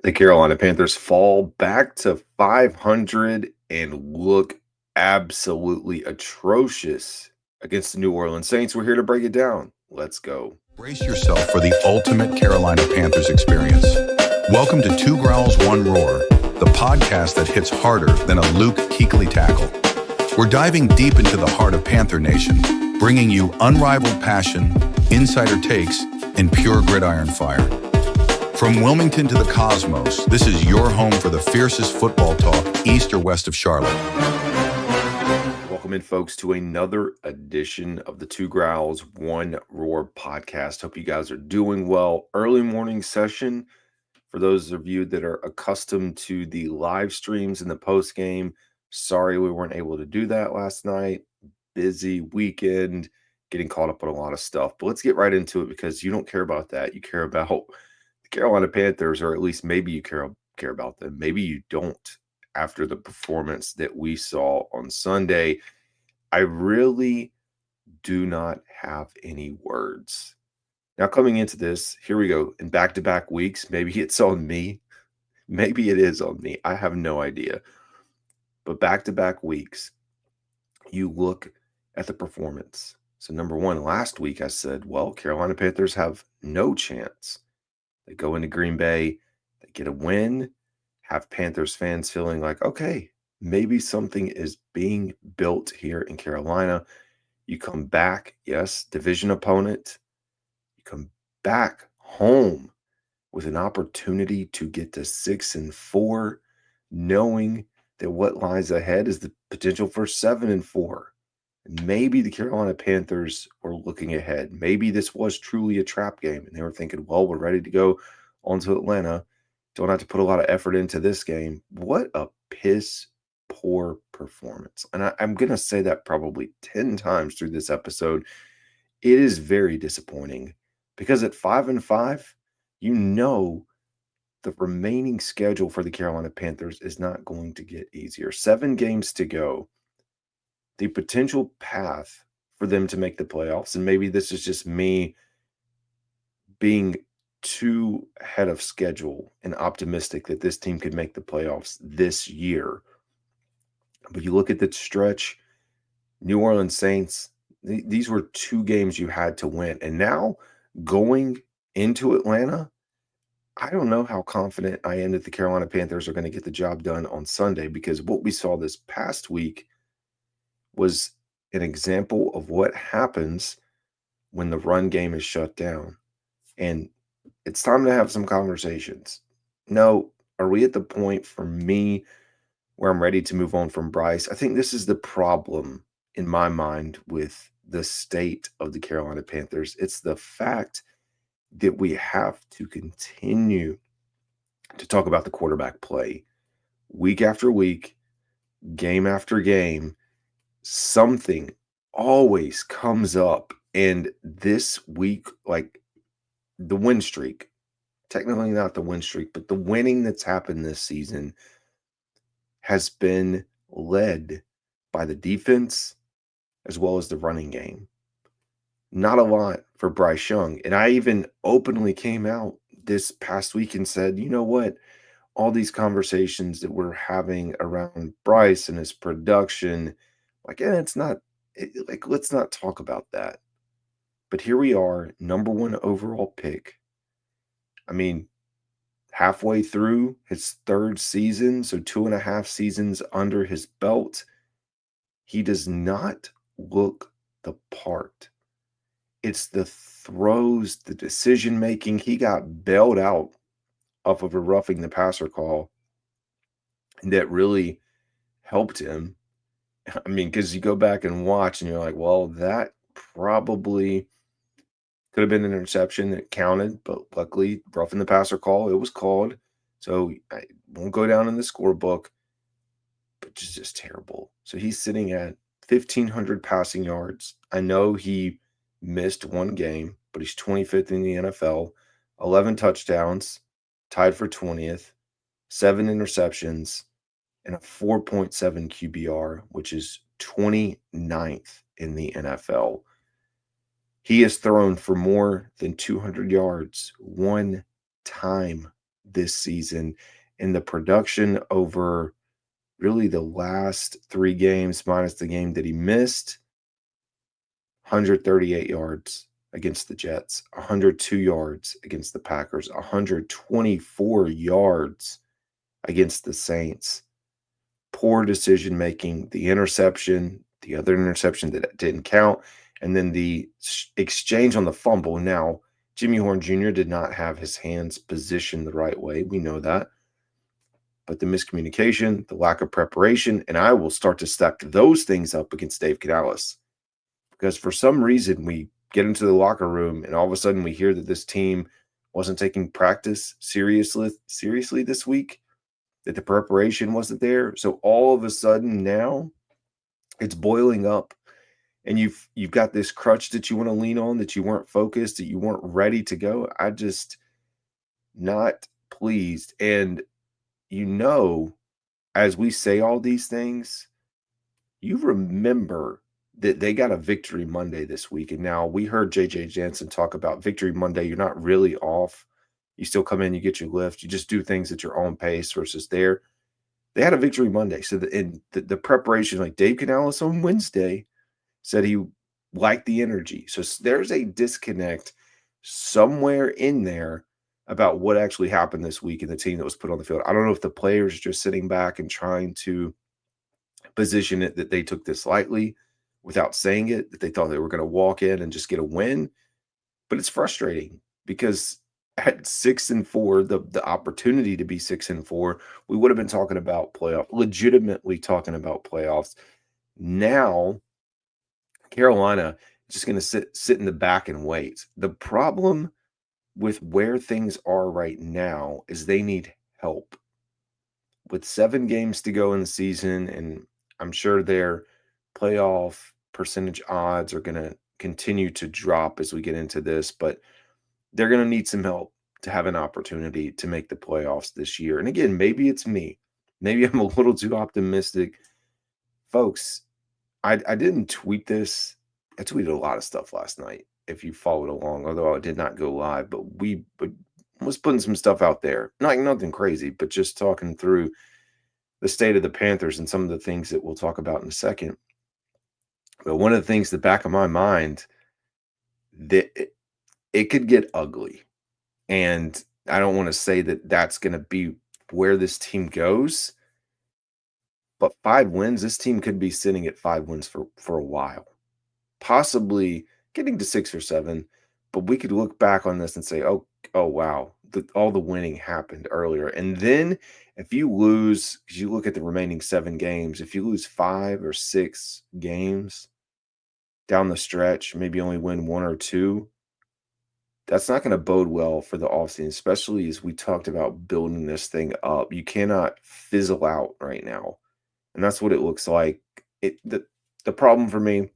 The Carolina Panthers fall back to 500 and look absolutely atrocious against the New Orleans Saints. We're here to break it down. Let's go. Brace yourself for the ultimate Carolina Panthers experience. Welcome to Two Growls, One Roar, the podcast that hits harder than a Luke Kuechly tackle. We're diving deep into the heart of Panther Nation, bringing you unrivaled passion, insider takes, and pure gridiron fire. From Wilmington to the cosmos, this is your home for the fiercest football talk east or west of Charlotte. Welcome in, folks, to another edition of the Two Growls, One Roar podcast. Hope you guys are doing well. Early morning session for those of you that are accustomed to the live streams in the post game. Sorry we weren't able to do that last night. Busy weekend, getting caught up on a lot of stuff. But let's get right into it because you don't care about that. You care about the Carolina Panthers, or at least maybe you care about them. Maybe you don't after the performance that we saw on Sunday. I really do not have any words. Now, coming into this, here we go. In back-to-back weeks, maybe it's on me. Maybe it is on me. I have no idea. But back-to-back weeks, you look at the performance. So number one, last week I said, well, Carolina Panthers have no chance. They go into Green Bay, they get a win, have Panthers fans feeling like, okay, maybe something is being built here in Carolina. You come back, yes, division opponent. You come back home with an opportunity to get to 6-4, knowing that what lies ahead is the potential for 7-4. Maybe the Carolina Panthers were looking ahead. Maybe this was truly a trap game, and they were thinking, well, we're ready to go on to Atlanta. Don't have to put a lot of effort into this game. What a piss poor performance. And I'm going to say that probably 10 times through this episode. It is very disappointing because at 5-5, you know the remaining schedule for the Carolina Panthers is not going to get easier. 7 games to go. The potential path for them to make the playoffs, and maybe this is just me being too ahead of schedule and optimistic that this team could make the playoffs this year. But you look at the stretch, New Orleans Saints, these were 2 games you had to win. And now going into Atlanta, I don't know how confident I am that the Carolina Panthers are going to get the job done on Sunday, because what we saw this past week was an example of what happens when the run game is shut down. And it's time to have some conversations. No, are we at the point for me where I'm ready to move on from Bryce? I think this is the problem in my mind with the state of the Carolina Panthers. It's the fact that we have to continue to talk about the quarterback play week after week, game after game. Something always comes up. And this week, like the win streak, technically not the win streak, but the winning that's happened this season has been led by the defense as well as the running game. Not a lot for Bryce Young. And I even openly came out this past week and said, you know what? All these conversations that we're having around Bryce and his production, like, it's not, let's not talk about that. But here we are, number 1 overall pick. I mean, halfway through his 3rd season, so 2.5 seasons under his belt, he does not look the part. It's the throws, the decision-making. He got bailed out off of a roughing the passer call that really helped him. I mean, because you go back and watch and you're like, well, that probably could have been an interception that counted, but luckily, roughing the passer call, it was called. So I won't go down in the scorebook, but it's just terrible. So he's sitting at 1,500 passing yards. I know he missed 1 game, but he's 25th in the NFL, 11 touchdowns, tied for 20th, 7 interceptions, and a 4.7 QBR, which is 29th in the NFL. He has thrown for more than 200 yards 1 time this season, and the production over really the last 3 games minus the game that he missed, 138 yards against the Jets, 102 yards against the Packers, 124 yards against the Saints. Poor decision making, the interception, the other interception that didn't count, and then the exchange on the fumble. Now, Jimmy Horn Jr. did not have his hands positioned the right way. We know that. But the miscommunication, the lack of preparation, and I will start to stack those things up against Dave Canales. Because for some reason, we get into the locker room and all of a sudden we hear that this team wasn't taking practice seriously this week, that the preparation wasn't there. So all of a sudden now it's boiling up, and you've got this crutch that you want to lean on, that you weren't focused, that you weren't ready to go. I just not pleased. And as we say all these things, you remember that they got a victory Monday this week. And now we heard JJ Jansen talk about victory Monday. You're not really off. You still come in, you get your lift, you just do things at your own pace versus they had a victory Monday. So the preparation, like Dave Canales on Wednesday said he liked the energy. So there's a disconnect somewhere in there about what actually happened this week in the team that was put on the field. I don't know if the players are just sitting back and trying to position it that they took this lightly without saying it, that they thought they were going to walk in and just get a win. But it's frustrating because at 6-4, the opportunity to be 6-4, we would have been talking about legitimately talking about playoffs. Now, Carolina is just going to sit in the back and wait. The problem with where things are right now is they need help. With 7 games to go in the season, and I'm sure their playoff percentage odds are going to continue to drop as we get into this, but they're going to need some help to have an opportunity to make the playoffs this year. And again, maybe it's me. Maybe I'm a little too optimistic. Folks, I didn't tweet this. I tweeted a lot of stuff last night, if you followed along, although I did not go live, but was putting some stuff out there. Nothing crazy, but just talking through the state of the Panthers and some of the things that we'll talk about in a second. But one of the things, the back of my mind, that it could get ugly. And I don't want to say that that's going to be where this team goes. But 5 wins, this team could be sitting at 5 wins for a while. Possibly getting to 6 or 7. But we could look back on this and say, oh wow, all the winning happened earlier. And then if you lose, because you look at the remaining 7 games, if you lose 5 or 6 games down the stretch, maybe only win 1 or 2, that's not going to bode well for the offseason, especially as we talked about building this thing up. You cannot fizzle out right now. And that's what it looks like. The problem for me,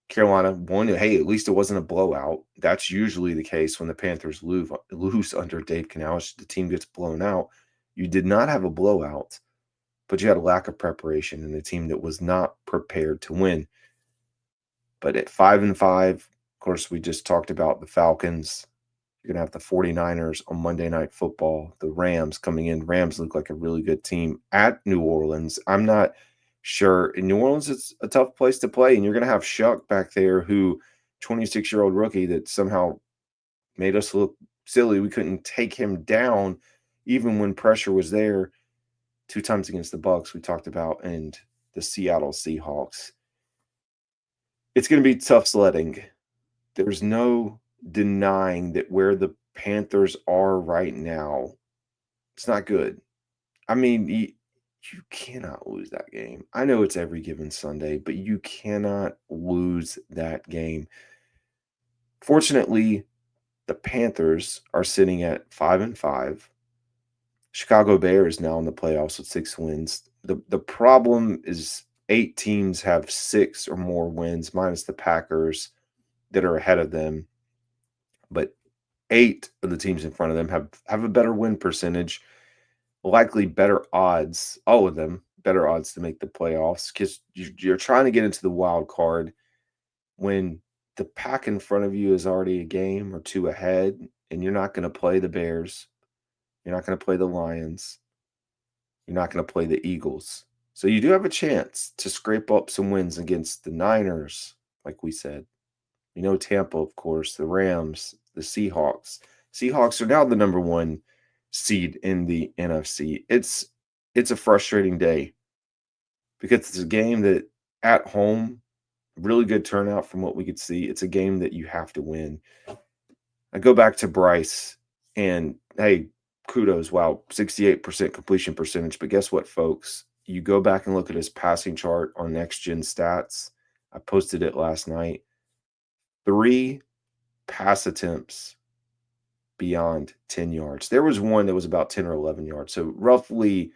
Carolina won. Hey, at least it wasn't a blowout. That's usually the case when the Panthers lose under Dave Canales. The team gets blown out. You did not have a blowout, but you had a lack of preparation in a team that was not prepared to win. But at 5-5, of course, we just talked about the Falcons. You're going to have the 49ers on Monday Night Football, the Rams coming in. Rams look like a really good team at New Orleans. I'm not sure. In New Orleans, it's a tough place to play, and you're going to have Shuck back there, who 26-year-old rookie that somehow made us look silly. We couldn't take him down even when pressure was there. 2 times against the Bucs we talked about, and the Seattle Seahawks. It's going to be tough sledding. There's no denying that where the Panthers are right now, it's not good. I mean, you cannot lose that game. I know it's every given Sunday, but you cannot lose that game. Fortunately, the Panthers are sitting at 5-5. Chicago Bears now in the playoffs with 6 wins. The problem is 8 teams have 6 or more wins, minus the Packers that are ahead of them. But 8 of the teams in front of them have a better win percentage, likely better odds, all of them, better odds to make the playoffs, because you're trying to get into the wild card when the pack in front of you is already a game or 2 ahead, and you're not going to play the Bears. You're not going to play the Lions. You're not going to play the Eagles. So you do have a chance to scrape up some wins against the Niners, like we said. Tampa, of course, the Rams, the Seahawks. Seahawks are now the number 1 seed in the NFC. It's a frustrating day because it's a game that at home, really good turnout from what we could see. It's a game that you have to win. I go back to Bryce and hey, kudos. Wow, 68% completion percentage. But guess what, folks? You go back and look at his passing chart on Next Gen Stats. I posted it last night. 3 pass attempts beyond 10 yards. There was one that was about 10 or 11 yards. So roughly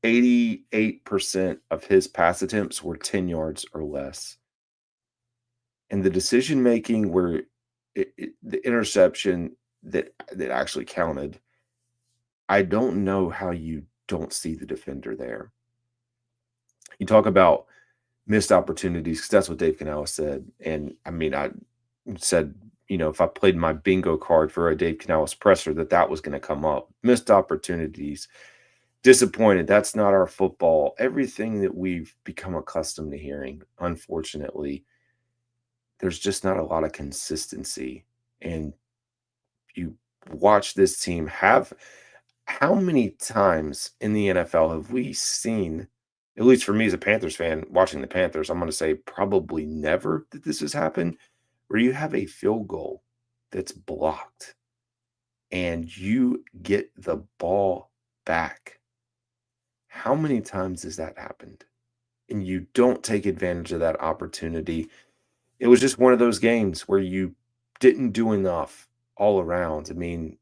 88% of his pass attempts were 10 yards or less. And the decision making where the interception that actually counted, I don't know how you don't see the defender there. You talk about missed opportunities because that's what Dave Canales said. And I mean, I said, if I played my bingo card for a Dave Canales presser, that was going to come up. Missed opportunities, disappointed. That's not our football. Everything that we've become accustomed to hearing, unfortunately, there's just not a lot of consistency. And you watch this team have how many times in the NFL have we seen, at least for me as a Panthers fan, watching the Panthers, I'm going to say probably never that this has happened, where you have a field goal that's blocked and you get the ball back. How many times has that happened? And you don't take advantage of that opportunity. It was just one of those games where you didn't do enough all around. I mean,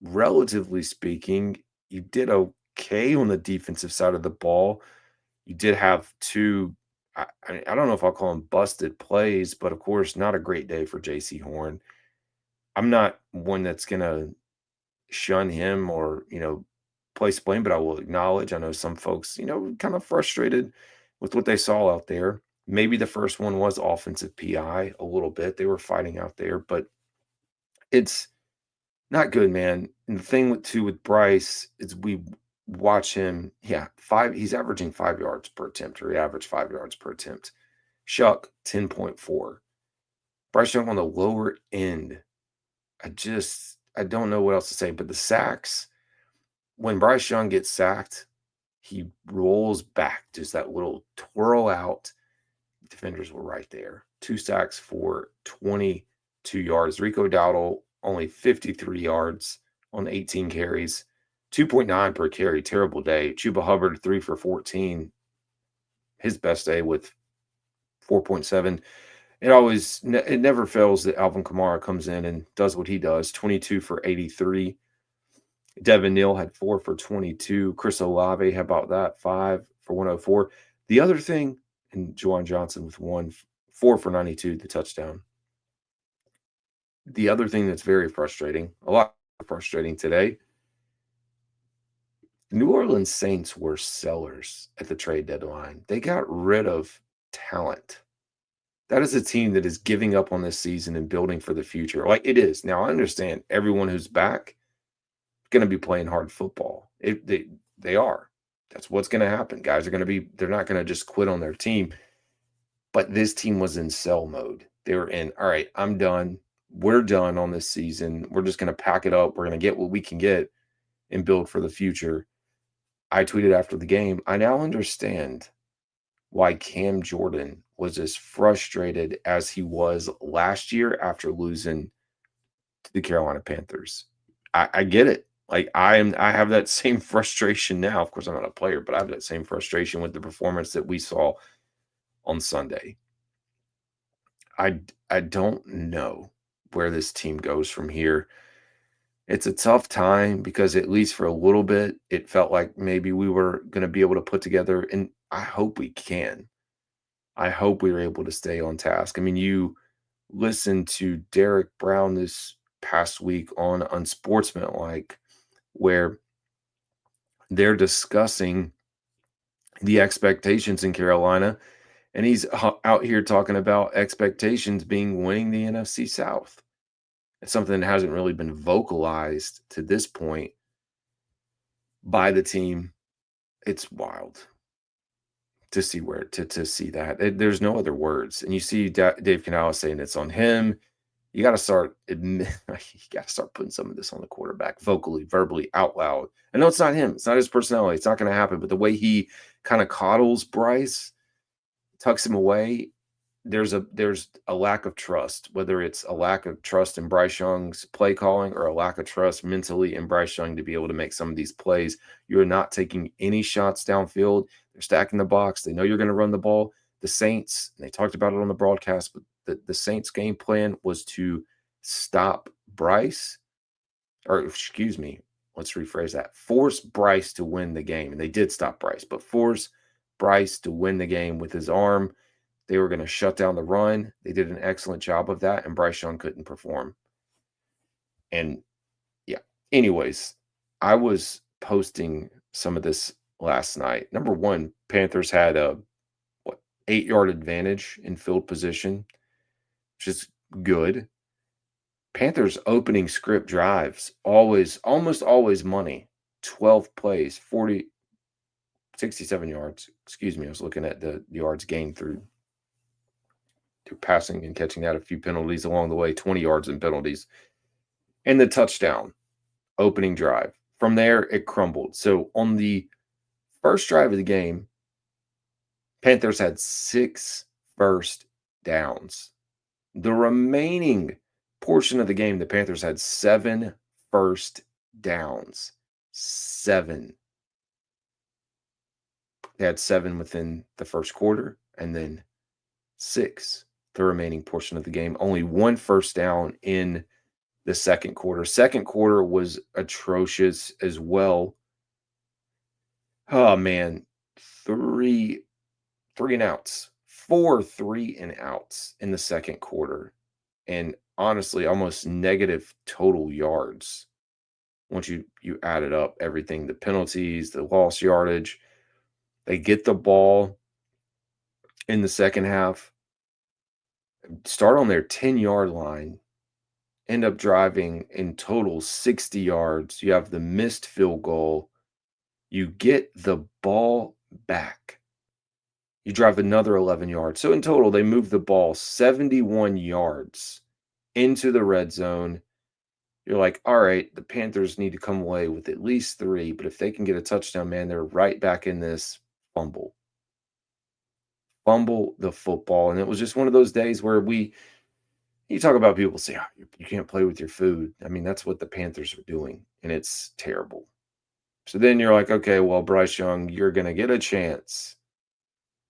relatively speaking, you did okay on the defensive side of the ball. You did have 2, I don't know if I'll call them busted plays, but of course, not a great day for JC Horn. I'm not one that's going to shun him or, place blame, but I will acknowledge, I know some folks, kind of frustrated with what they saw out there. Maybe the first one was offensive PI a little bit. They were fighting out there, but it's not good, man. And the thing with Bryce is we watch him, he's averaging 5 yards per attempt, or he averaged 5 yards per attempt. Shuck, 10.4. Bryce Young on the lower end. I don't know what else to say, but the sacks, when Bryce Young gets sacked, he rolls back, just that little twirl out. Defenders were right there. 2 sacks for 22 yards. Rico Dowdle, only 53 yards on 18 carries. 2.9 per carry. Terrible day. Chuba Hubbard, 3 for 14. His best day with 4.7. It never fails that Alvin Kamara comes in and does what he does. 22 for 83. Devin Neal had 4 for 22. Chris Olave, how about that? 5 for 104. The other thing, and Juwan Johnson with 4 for 92, the touchdown. The other thing that's very frustrating, a lot frustrating today, New Orleans Saints were sellers at the trade deadline. They got rid of talent. That is a team that is giving up on this season and building for the future. Like it is. Now, I understand everyone who's back going to be playing hard football. They are. That's what's going to happen. Guys are going to be, they're not going to just quit on their team. But this team was in sell mode. They were in, all right, I'm done. We're done on this season. We're just going to pack it up. We're going to get what we can get and build for the future. I tweeted after the game, I now understand why Cam Jordan was as frustrated as he was last year after losing to the Carolina Panthers. I get it. Like I have that same frustration now. Of course, I'm not a player, but I have that same frustration with the performance that we saw on Sunday. I don't know where this team goes from here. It's a tough time because at least for a little bit, it felt like maybe we were going to be able to put together, and I hope we can. I hope we were able to stay on task. I mean, you listened to Derek Brown this past week on Unsportsmanlike, where they're discussing the expectations in Carolina, and he's out here talking about expectations being winning the NFC South. It's something that hasn't really been vocalized to this point. by the team. It's wild to see to see that. There's no other words. And you see Dave Canales saying it's on him. You got to start you got to start putting some of this on the quarterback, vocally, verbally, out loud. I know it's not him. It's not his personality. It's not going to happen. But the way he kind of coddles Bryce, tucks him away, there's a lack of trust, whether it's a lack of trust in Bryce Young's play calling or a lack of trust mentally in Bryce Young to be able to make some of these plays. You're not taking any shots downfield. They're stacking the box. They know you're going to run the ball. The Saints, and they talked about it on the broadcast, but the Saints game plan was to stop Bryce, or excuse me, let's rephrase that. Force Bryce to win the game. And they did stop Bryce, but force Bryce to win the game with his arm. They were going to shut down the run. They did an excellent job of that, and Bryce Young couldn't perform. And yeah, anyways, I was posting some of this last night. Number one, Panthers had a 8-yard advantage in field position, which is good. Panthers opening script drives, almost always money. 12 plays, 67 yards. Excuse me, I was looking at the yards gained through passing and catching out a few penalties along the way, 20 yards in penalties. And the touchdown, opening drive. From there, it crumbled. So on the first drive of the game, Panthers had 6 first downs. The remaining portion of the game, the Panthers had 7 first downs. 7. They had 7 within the first quarter, and then 6 the remaining portion of the game. Only 1 first down in the second quarter. Second quarter was atrocious as well. Oh, man. 3 and outs. 4 3 and outs in the second quarter. And honestly, almost negative total yards. Once you added up everything, the penalties, the lost yardage. They get the ball in the second half, start on their 10-yard line, end up driving in total 60 yards. You have the missed field goal. You get the ball back. You drive another 11 yards. So in total, they move the ball 71 yards into the red zone. You're like, all right, the Panthers need to come away with at least 3, but if they can get a touchdown, man, they're right back in this. Fumble the football. And it was just one of those days where you talk about people say, oh, you can't play with your food. I mean, that's what the Panthers are doing, and it's terrible. So then you're like, okay, well, Bryce Young, you're going to get a chance.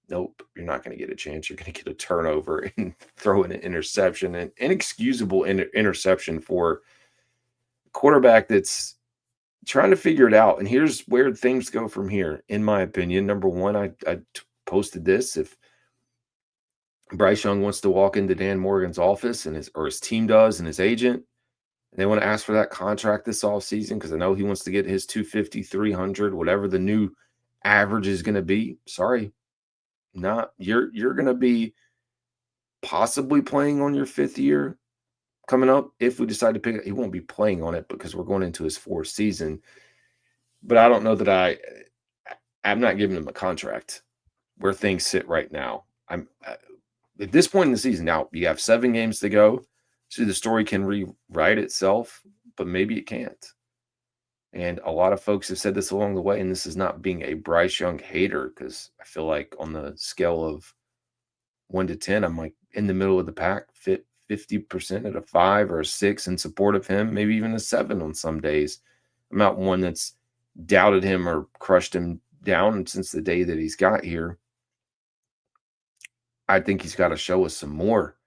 Nope, you're not going to get a chance. You're going to get a turnover and throw in an interception, an inexcusable interception for a quarterback that's trying to figure it out. And here's where things go from here, in my opinion. Number one, I posted this. If Bryce Young wants to walk into Dan Morgan's office and his team does, and his agent, and they want to ask for that contract this offseason, because I know he wants to get his 250, 300, whatever the new average is going to be. Sorry, you're going to be possibly playing on your 5th year coming up. If we decide to pick it, he won't be playing on it because we're going into his 4th season. But I don't know that I'm not giving him a contract where things sit right now. I'm at this point in the season. Now you have 7 games to go. So the story can rewrite itself, but maybe it can't. And a lot of folks have said this along the way, and this is not being a Bryce Young hater, because I feel like on the scale of 1 to 10, I'm like in the middle of the pack, 50% at a 5 or a 6 in support of him, maybe even a 7 on some days. I'm not one that's doubted him or crushed him down since the day that he's got here. I think he's got to show us some more.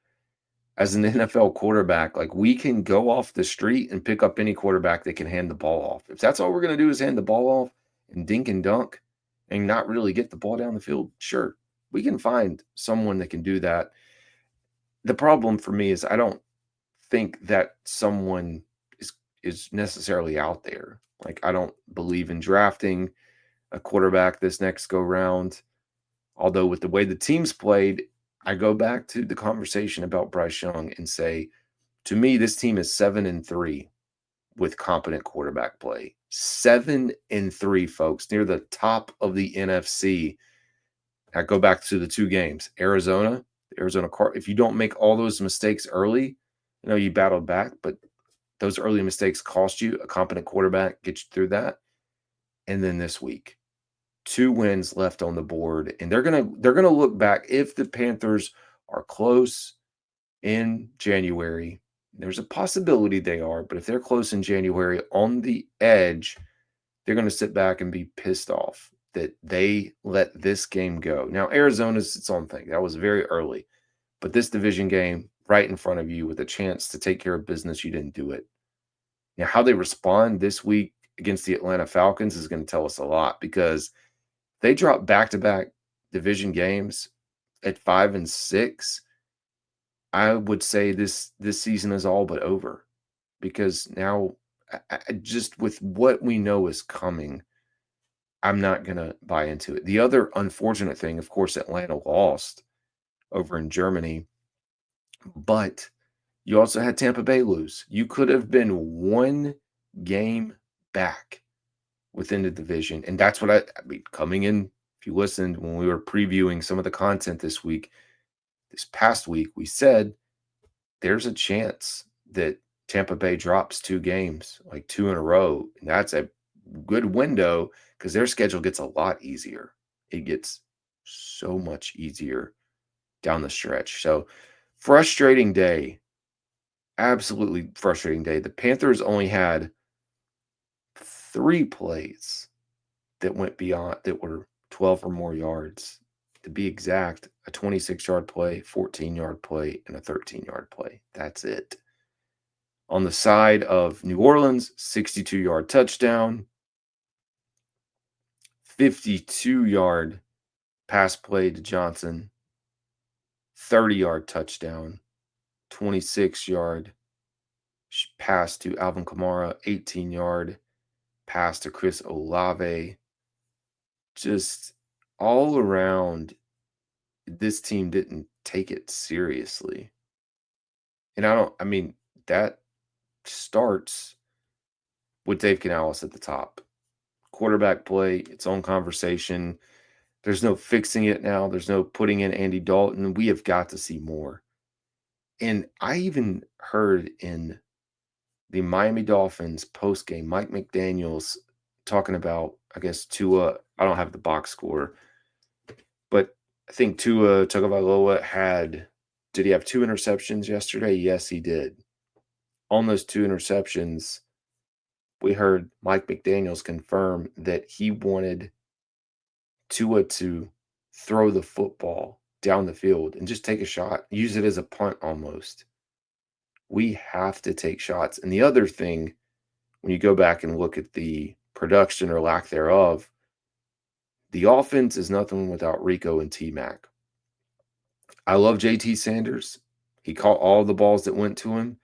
As an NFL quarterback, like, we can go off the street and pick up any quarterback that can hand the ball off. If that's all we're going to do is hand the ball off and dink and dunk and not really get the ball down the field, sure, we can find someone that can do that. The problem for me is I don't think that someone is necessarily out there. Like, I don't believe in drafting a quarterback this next go round. Although with the way the teams played, I go back to the conversation about Bryce Young and say, to me, this team is 7-3 with competent quarterback play. 7-3, folks, near the top of the NFC. I go back to the two games. Arizona if you don't make all those mistakes early, you battled back, but those early mistakes cost you. A competent quarterback gets you through that. And then this week, 2 wins left on the board, and they're gonna look back if the Panthers are close in January. There's a possibility they are, but if they're close in January on the edge, they're going to sit back and be pissed off that they let this game go. Now, Arizona's its own thing. That was very early, but this division game right in front of you with a chance to take care of business, you didn't do it. Now, how they respond this week against the Atlanta Falcons is going to tell us a lot, because they dropped back-to-back division games at 5-6. I would say this season is all but over, because now, just with what we know is coming, I'm not going to buy into it. The other unfortunate thing, of course, Atlanta lost over in Germany, but you also had Tampa Bay lose. You could have been 1 game back within the division, and that's what I mean, coming in, if you listened when we were previewing some of the content this past week, we said there's a chance that Tampa Bay drops 2 games, like 2 in a row. And that's a good window, because their schedule gets a lot easier. It gets so much easier down the stretch. So frustrating day. Absolutely frustrating day. The Panthers only had 3 plays that went beyond, that were 12 or more yards. To be exact, a 26-yard play, 14-yard play, and a 13-yard play. That's it. On the side of New Orleans, 62-yard touchdown, 52-yard pass play to Johnson, 30-yard touchdown, 26-yard pass to Alvin Kamara, 18-yard pass to Chris Olave. Just all around, this team didn't take it seriously. And that starts with Dave Canales at the top. Quarterback play, its own conversation. There's no fixing it now. There's no putting in Andy Dalton. We have got to see more. And I even heard in the Miami Dolphins postgame, Mike McDaniels talking about, I guess, Tua. I don't have the box score, but I think Tua Tagovailoa did he have 2 interceptions yesterday? Yes, he did. On those 2 interceptions, we heard Mike McDaniels confirm that he wanted Tua to throw the football down the field and just take a shot, use it as a punt almost. We have to take shots. And the other thing, when you go back and look at the production or lack thereof, the offense is nothing without Rico and T-Mac. I love JT Sanders. He caught all the balls that went to him.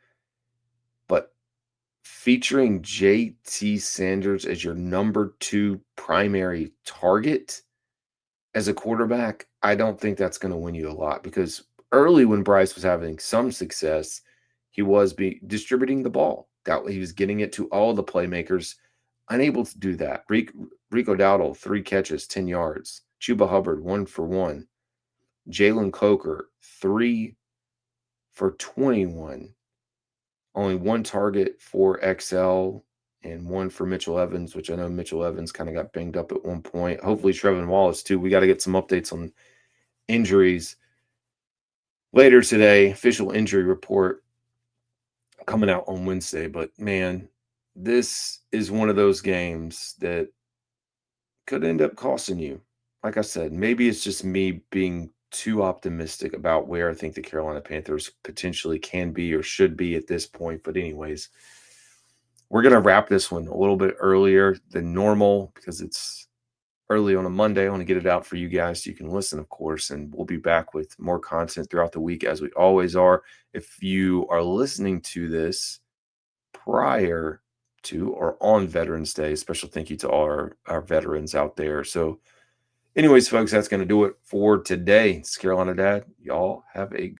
But featuring JT Sanders as your number 2 primary target as a quarterback, I don't think that's going to win you a lot, because early when Bryce was having some success, he was distributing the ball. That way he was getting it to all the playmakers. Unable to do that. Rico Dowdle, 3 catches, 10 yards. Chuba Hubbard, 1 for 1. Jalen Coker, 3 for 21. Only 1 target for XL and 1 for Mitchell Evans, which I know Mitchell Evans kind of got banged up at one point. Hopefully Trevin Wallace too. We got to get some updates on injuries later today. Official injury report coming out on Wednesday. But man, this is one of those games that could end up costing you. Like I said, maybe it's just me being too optimistic about where I think the Carolina Panthers potentially can be or should be at this point. But anyways, we're going to wrap this one a little bit earlier than normal because it's early on a Monday. I want to get it out for you guys so you can listen, of course, and we'll be back with more content throughout the week as we always are. If you are listening to this prior to or on Veterans Day, special thank you to all our veterans out there. So anyways, folks, that's going to do it for today. It's Carolina Dad. Y'all have a